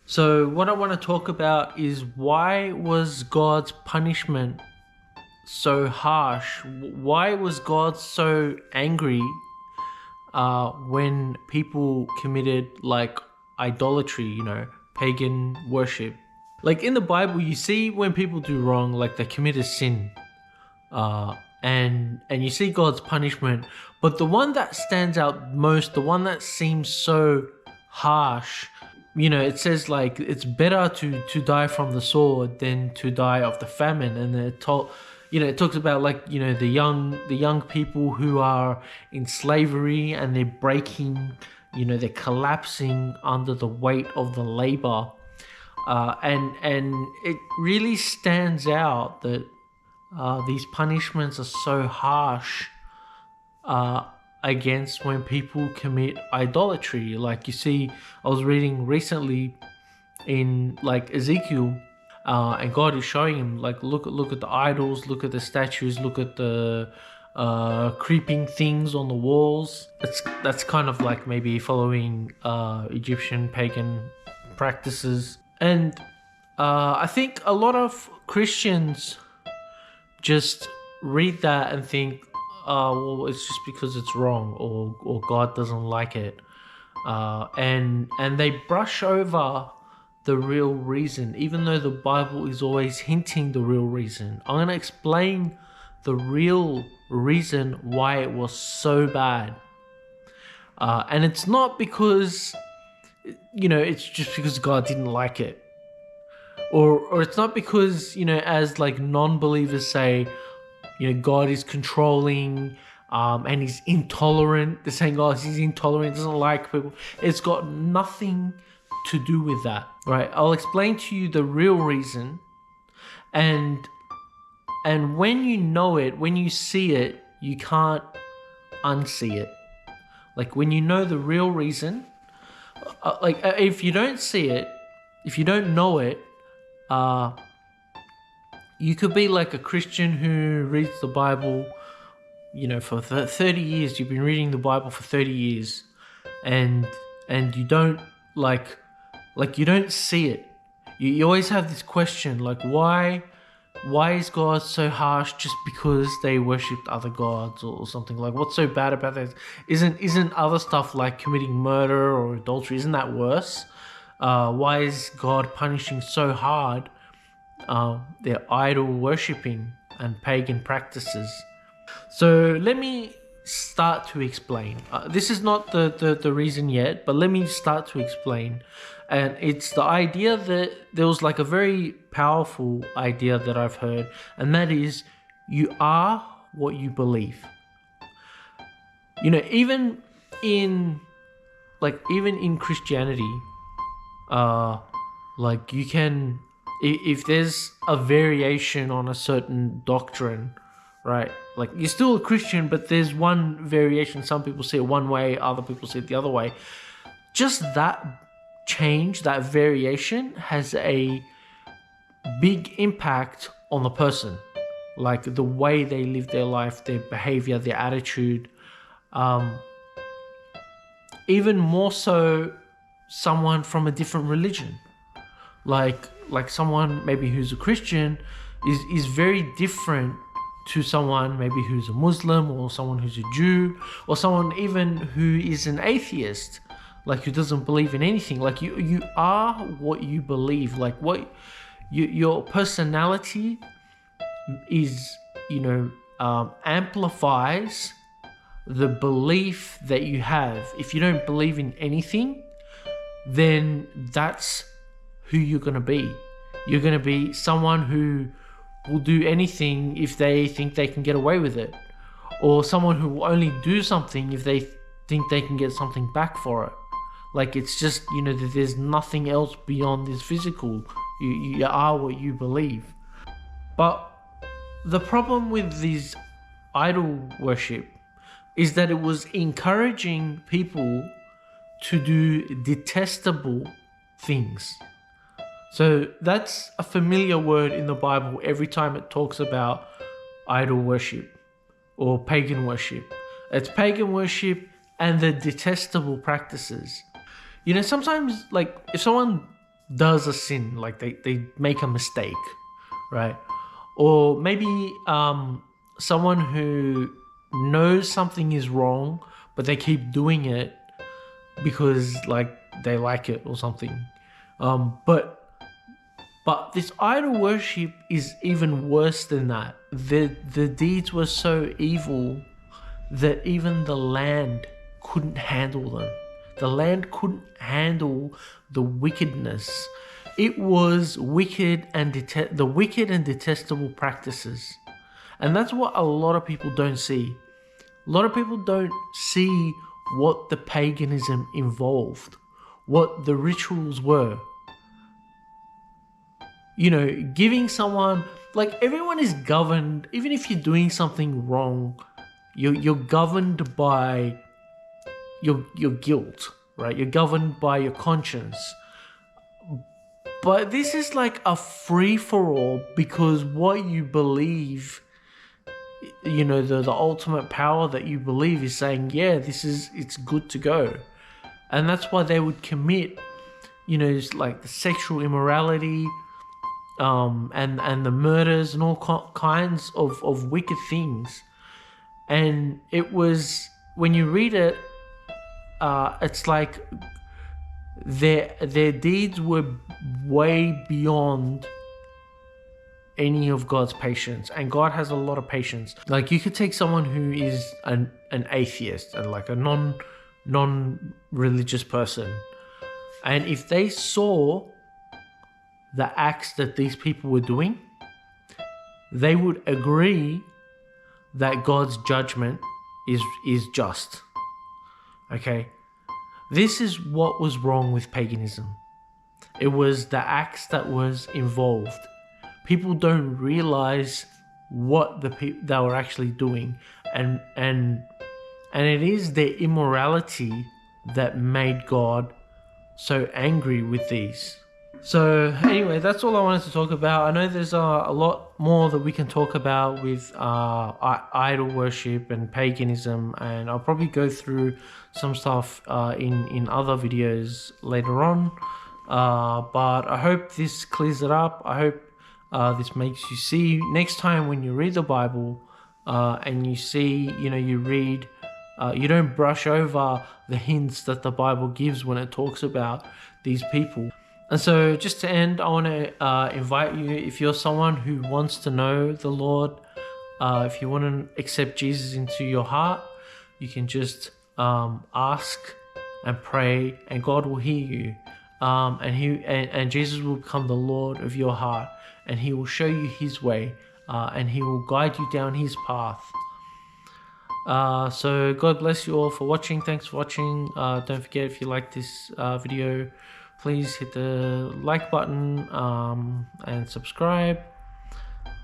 So what I want to talk about is, why was God's punishment so harsh? Why was God so angry when people committed like idolatry, pagan worship? Like in the Bible, you see when people do wrong, like they commit a sin, and you see God's punishment. But the one that stands out most, the one that seems so harsh, it says like it's better to die from the sword than to die of the famine. And it talks about like the young people who are in slavery, and they're breaking, they're collapsing under the weight of the labor. And it really stands out that these punishments are so harsh against when people commit idolatry. Like you see, I was reading recently in like Ezekiel, and God is showing him like, look at the idols, look at the statues, look at the creeping things on the walls. That's kind of like maybe following Egyptian pagan practices. And I think a lot of Christians just read that and think, well, it's just because it's wrong, or God doesn't like it, and they brush over the real reason, even though the Bible is always hinting the real reason. I'm going to explain the real reason why it was so bad, and it's not because it's just because God didn't like it, or it's not because as like non-believers say, God is controlling, and he's intolerant. They're saying, oh, he's intolerant, doesn't like people. It's got nothing to do with that, right? I'll explain to you the real reason, and when you know it, when you see it, you can't unsee it. Like when you know the real reason, if you don't see it, if you don't know it, you could be like a Christian who reads the Bible, for 30 years. You've been reading the Bible for 30 years, and you don't you don't see it. You always have this question, like, why is God so harsh just because they worshipped other gods or something? Like, what's so bad about that? Isn't other stuff like committing murder or adultery, isn't that worse? Why is God punishing so hard their idol worshipping and pagan practices? So let me start to explain. This is not the reason yet, but let me start to explain. And it's the idea that there was like a very powerful idea that I've heard, and that is, you are what you believe. Even in Christianity, like you can, if there's a variation on a certain doctrine, right? Like you're still a Christian, but there's one variation. Some people see it one way, other people see it the other way. Just that change, that variation, has a big impact on the person. Like the way they live their life, their behavior, their attitude. Even more so, someone from a different religion. Like someone maybe who's a Christian is very different to someone maybe who's a Muslim, or someone who's a Jew, or someone even who is an atheist, like who doesn't believe in anything. Like you are what you believe. Like your personality is amplifies the belief that you have. If you don't believe in anything, then that's who you're going to be. You're going to be someone who will do anything if they think they can get away with it, or someone who will only do something if they think they can get something back for it. Like it's just, that there's nothing else beyond this physical. You are what you believe. But the problem with this idol worship is that it was encouraging people to do detestable things. So that's a familiar word in the Bible every time it talks about idol worship or pagan worship. It's pagan worship and the detestable practices. Sometimes like if someone does a sin, like they make a mistake, right? Or maybe someone who knows something is wrong, but they keep doing it because like they like it or something. But this idol worship is even worse than that. The deeds were so evil that even the land couldn't handle them. The land couldn't handle the wickedness. It was wicked and the wicked and detestable practices. And that's what a lot of people don't see. A lot of people don't see what the paganism involved, what the rituals were. You know, giving someone, like, everyone is governed, even if you're doing something wrong, you're governed by your guilt, right? You're governed by your conscience. But this is like a free-for-all, because what you believe, you know, the ultimate power that you believe is saying, yeah, it's good to go. And that's why they would commit, you know, like the sexual immorality, and the murders and all kinds of wicked things. And it was, when you read it, it's like their deeds were way beyond any of God's patience, and God has a lot of patience. Like, you could take someone who is an atheist and like a non-religious person, and if they saw the acts that these people were doing, they would agree that God's judgment is just. Okay? This is what was wrong with paganism. It was the acts that was involved. People don't realize what they were actually doing, and it is their immorality that made God so angry with these. So anyway, that's all I wanted to talk about. I know there's a lot more that we can talk about with idol worship and paganism, and I'll probably go through some stuff in other videos later on. But I hope this clears it up. I hope this makes you see next time when you read the Bible, and you see, you know, you read, you don't brush over the hints that the Bible gives when it talks about these people. And so, just to end, I want to invite you, if you're someone who wants to know the Lord, if you want to accept Jesus into your heart, you can just ask and pray, and God will hear you. And Jesus will become the Lord of your heart, and He will show you His way, and He will guide you down His path. So God bless you all for watching. Thanks for watching. Don't forget, if you like this video, please hit the like button, and subscribe,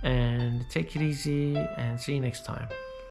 and take it easy, and see you next time.